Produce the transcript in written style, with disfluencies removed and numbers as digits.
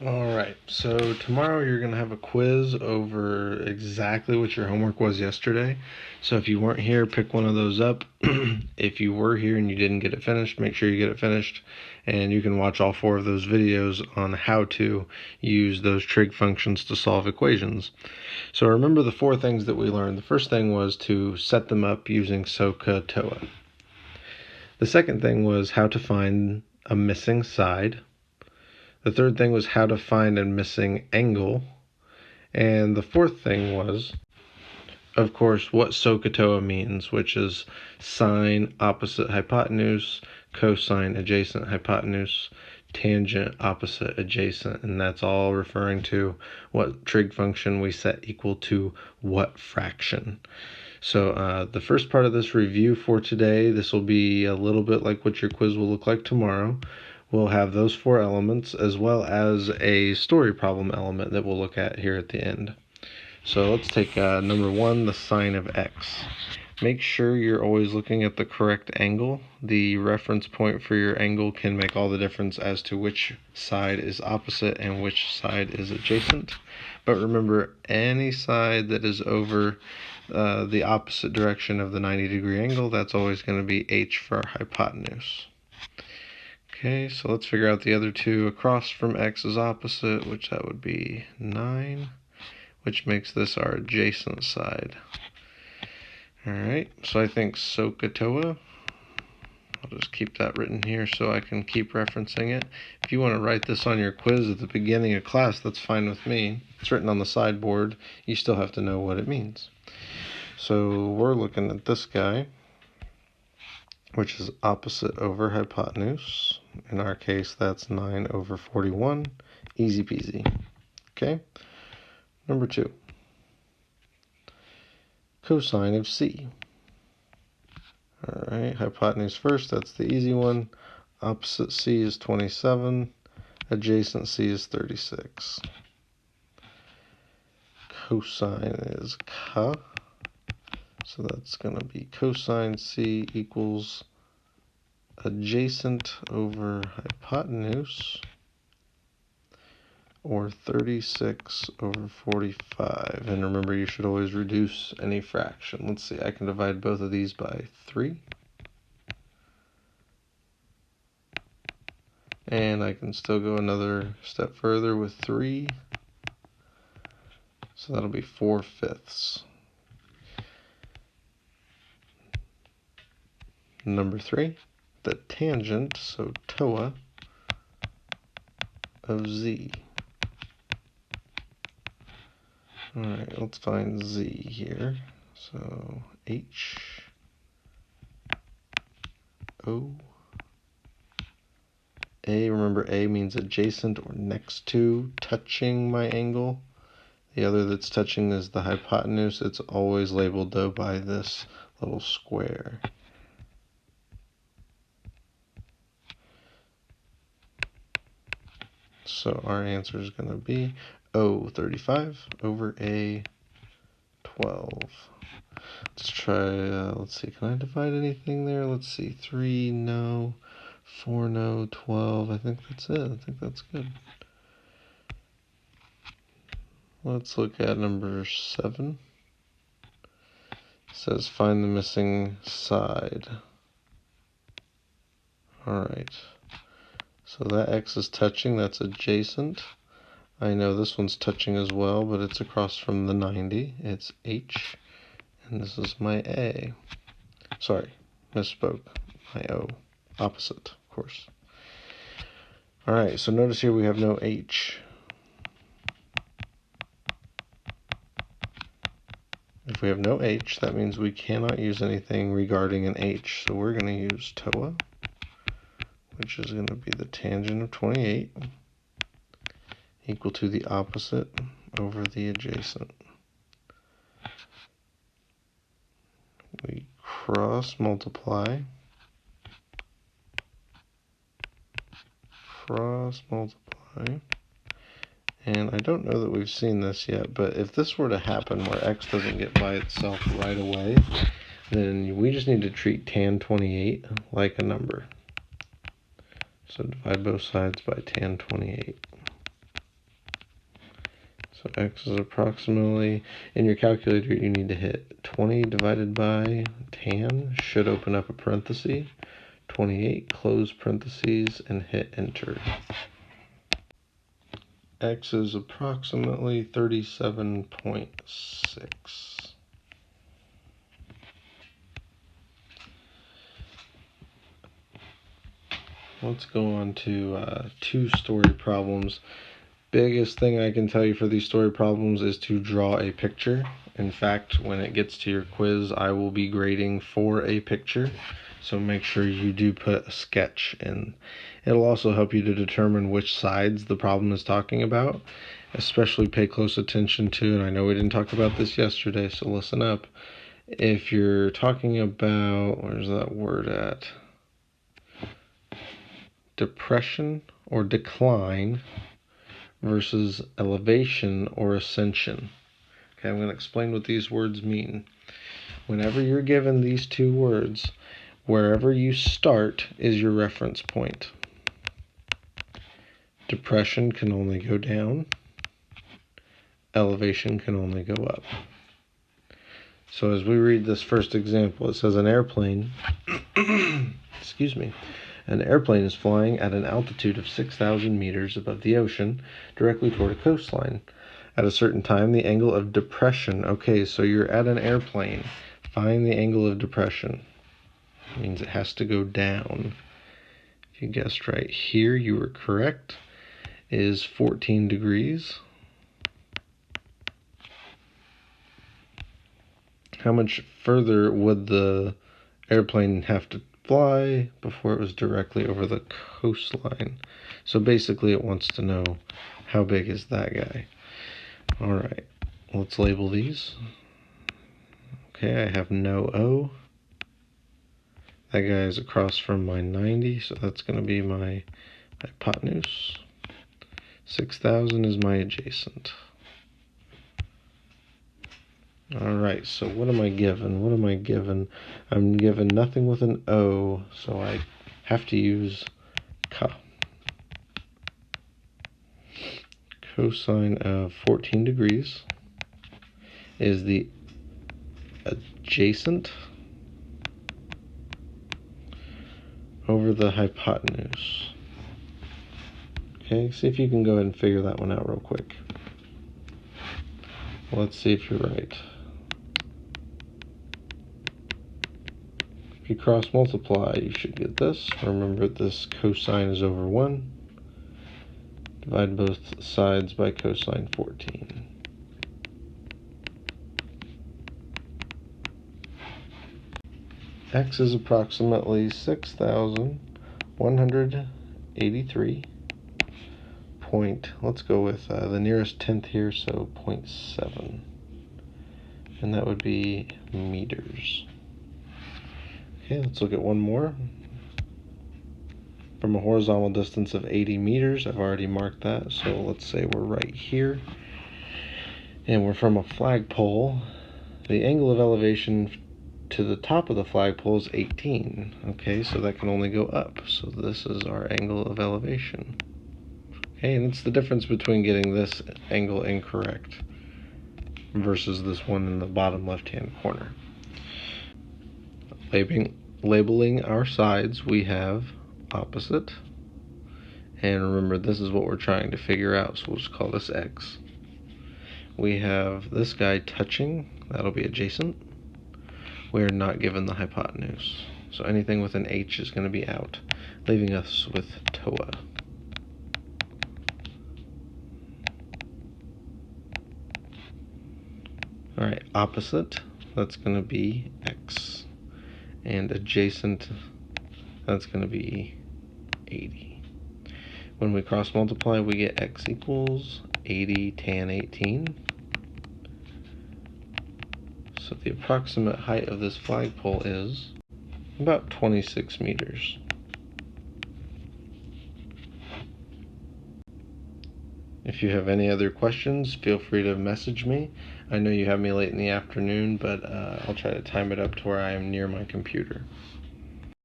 Alright, so tomorrow you're going to have a quiz over exactly what your homework was yesterday. So if you weren't here, pick one of those up. If you were here and you didn't get it finished, make sure you get it finished. And you can watch all 4 of those videos on how to use those trig functions to solve equations. So remember the 4 things that we learned. The first thing was to set them up using SOH CAH TOA. The second thing was how to find a missing side. The third thing was how to find a missing angle. And the fourth thing was, of course, what SOH CAH TOA means, which is sine opposite hypotenuse, cosine adjacent hypotenuse, tangent opposite adjacent, and that's all referring to what trig function we set equal to what fraction. So the first part of this review for today, this will be a little bit like what your quiz will look like tomorrow. We'll have those 4 elements as well as a story problem element that we'll look at here at the end. So let's take number 1, the sine of x. Make sure you're always looking at the correct angle. The reference point for your angle can make all the difference as to which side is opposite and which side is adjacent. But remember, any side that is over the opposite direction of the 90-degree angle, that's always going to be h for our hypotenuse. Okay, so let's figure out the other 2. Across from x is opposite, which that would be 9, which makes this our adjacent side. Alright, so I think SOH CAH TOA, I'll just keep that written here so I can keep referencing it. If you want to write this on your quiz at the beginning of class, that's fine with me. It's written on the sideboard. You still have to know what it means. So we're looking at this guy, which is opposite over hypotenuse. In our case, that's 9 over 41. Easy peasy. Okay? Number 2. Cosine of c. Alright, hypotenuse first, that's the easy one. Opposite c is 27. Adjacent c is 36. Cosine is ca. So that's going to be cosine c equals adjacent over hypotenuse, or 36 over 45. And remember, you should always reduce any fraction. Let's see, I can divide both of these by 3. And I can still go another step further with 3. So that'll be 4/5. Number 3, the tangent, so TOA, of z. Alright, let's find z here. So h, o, a, remember a means adjacent or next to, touching my angle. The other that's touching is the hypotenuse. It's always labeled though by this little square. So our answer is going to be O 35 over A 12. Let's try, let's see, can I divide anything there? Let's see, 3, no, 4, no, 12. I think that's it. I think that's good. Let's look at number 7. It says find the missing side. Alright. So that x is touching, that's adjacent. I know this one's touching as well, but it's across from the 90. It's h, and this is my a. Sorry, misspoke. My o. Opposite, of course. Alright, so notice here we have no h. If we have no h, that means we cannot use anything regarding an h. So we're going to use TOA, which is going to be the tangent of 28, equal to the opposite over the adjacent. We cross multiply, and I don't know that we've seen this yet, but if this were to happen where x doesn't get by itself right away, then we just need to treat tan 28 like a number. So divide both sides by tan 28. So x is approximately, in your calculator you need to hit 20 divided by tan, should open up a parenthesis, 28, close parentheses, and hit enter. X is approximately 37.6. Let's go on to two-story problems. Biggest thing I can tell you for these story problems is to draw a picture. In fact, when it gets to your quiz, I will be grading for a picture, so make sure you do put a sketch in. It'll also help you to determine which sides the problem is talking about. Especially pay close attention to, and I know we didn't talk about this yesterday, so listen up. If you're talking about, where's that word at? Depression or decline versus elevation or ascension. Okay, I'm going to explain what these words mean. Whenever you're given these two words, wherever you start is your reference point. Depression can only go down. Elevation can only go up. So as we read this first example, it says an airplane, excuse me, an airplane is flying at an altitude of 6,000 meters above the ocean, directly toward a coastline. At a certain time, the angle of depression, okay, so you're at an airplane, find the angle of depression. It means it has to go down. If you guessed right here, you were correct, is 14 degrees. How much further would the airplane have to fly before it was directly over the coastline? So basically it wants to know how big is that guy. Alright, let's label these. Okay, I have no O. That guy is across from my 90, so that's going to be my hypotenuse. 6,000 is my adjacent. Alright, so what am I given? What am I given? I'm given nothing with an O, so I have to use CAH. Cosine of 14 degrees is the adjacent over the hypotenuse. Okay, see if you can go ahead and figure that one out real quick. Let's see if you're right. If you cross multiply, you should get this. Remember, this cosine is over 1. Divide both sides by cosine 14. X is approximately 6,183 point, let's go with the nearest tenth here, so 0.7. And that would be meters. Okay, let's look at one more. From a horizontal distance of 80 meters, I've already marked that, so let's say we're right here. And we're from a flagpole. The angle of elevation to the top of the flagpole is 18. Okay, so that can only go up. So this is our angle of elevation. Okay, and it's the difference between getting this angle incorrect versus this one in the bottom left-hand corner. Labeling our sides, we have opposite. And remember, this is what we're trying to figure out, so we'll just call this X. We have this guy touching, that'll be adjacent. We're not given the hypotenuse, so anything with an H is going to be out, leaving us with TOA. Alright, opposite, that's going to be X. And adjacent, that's going to be 80. When we cross multiply, we get X equals 80 tan 18. So the approximate height of this flagpole is about 26 meters. If you have any other questions, feel free to message me. I know you have me late in the afternoon, but I'll try to time it up to where I am near my computer.